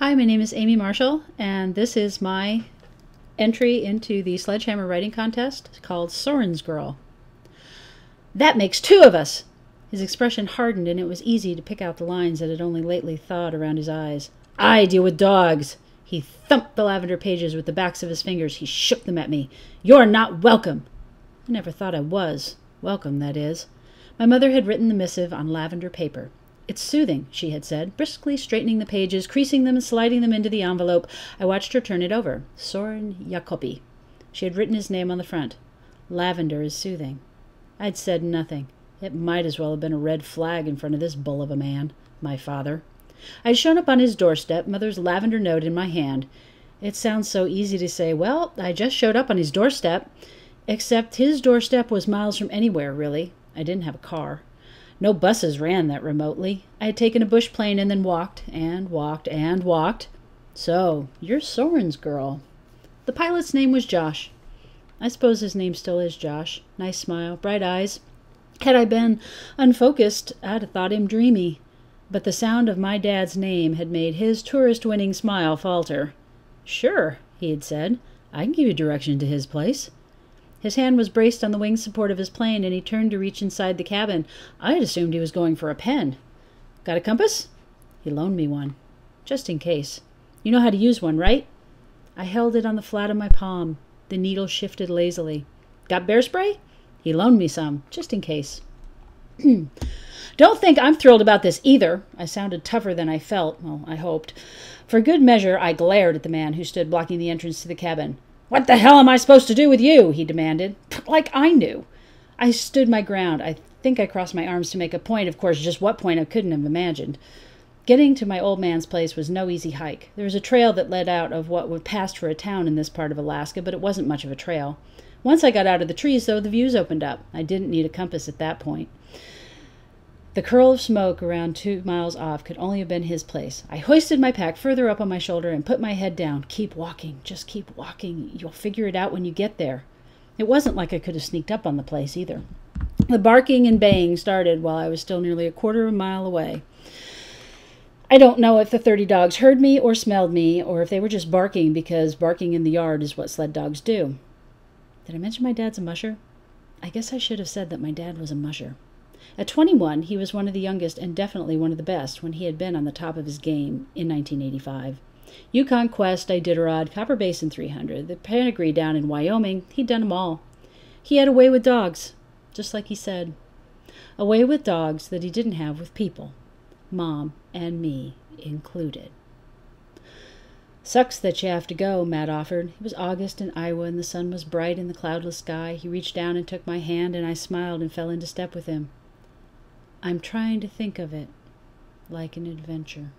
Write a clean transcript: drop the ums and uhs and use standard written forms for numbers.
Hi, my name is Amy Marshall, and this is my entry into the Sledgehammer writing contest called Soren's Girl. That makes two of us! His expression hardened, and it was easy to pick out the lines that had only lately thawed around his eyes. I deal with dogs! He thumped the lavender pages with the backs of his fingers. He shook them at me. You're not welcome! I never thought I was. Welcome, that is. My mother had written the missive on lavender paper. It's soothing, she had said, briskly straightening the pages, creasing them and sliding them into the envelope. I watched her turn it over. Soren Jacobi. She had written his name on the front. Lavender is soothing. I'd said nothing. It might as well have been a red flag in front of this bull of a man, my father. I'd shown up on his doorstep, Mother's lavender note in my hand. It sounds so easy to say, well, I just showed up on his doorstep. Except his doorstep was miles from anywhere, really. I didn't have a car. No buses ran that remotely. I had taken a bush plane and then walked and walked and walked. So, you're Soren's girl. The pilot's name was Josh. I suppose his name still is Josh. Nice smile, bright eyes. Had I been unfocused, I'd have thought him dreamy. But the sound of my dad's name had made his tourist-winning smile falter. Sure, he had said. I can give you direction to his place. His hand was braced on the wing support of his plane, and he turned to reach inside the cabin. I had assumed he was going for a pen. Got a compass? He loaned me one. Just in case. You know how to use one, right? I held it on the flat of my palm. The needle shifted lazily. Got bear spray? He loaned me some, just in case. Don't think I'm thrilled about this either. I sounded tougher than I felt. Well, I hoped. For good measure, I glared at the man who stood blocking the entrance to the cabin. What the hell am I supposed to do with you? He demanded. Like I knew. I stood my ground. I think I crossed my arms to make a point. Of course, just what point I couldn't have imagined. Getting to my old man's place was no easy hike. There was a trail that led out of what would pass for a town in this part of Alaska, but it wasn't much of a trail. Once I got out of the trees, though, the views opened up. I didn't need a compass at that point. The curl of smoke around 2 miles off could only have been his place. I hoisted my pack further up on my shoulder and put my head down. Keep walking. Just keep walking. You'll figure it out when you get there. It wasn't like I could have sneaked up on the place, either. The barking and baying started while I was still nearly a quarter of a mile away. I don't know if the 30 dogs heard me or smelled me, or if they were just barking because barking in the yard is what sled dogs do. Did I mention my dad's a musher? I guess I should have said that my dad was a musher. At 21, he was one of the youngest and definitely one of the best when he had been on the top of his game in 1985. Yukon Quest, Iditarod, Copper Basin 300, the pedigree down in Wyoming, he'd done them all. He had a way with dogs, just like he said. A way with dogs that he didn't have with people, Mom and me included. Sucks that you have to go, Matt offered. It was August in Iowa and the sun was bright in the cloudless sky. He reached down and took my hand, and I smiled and fell into step with him. I'm trying to think of it like an adventure.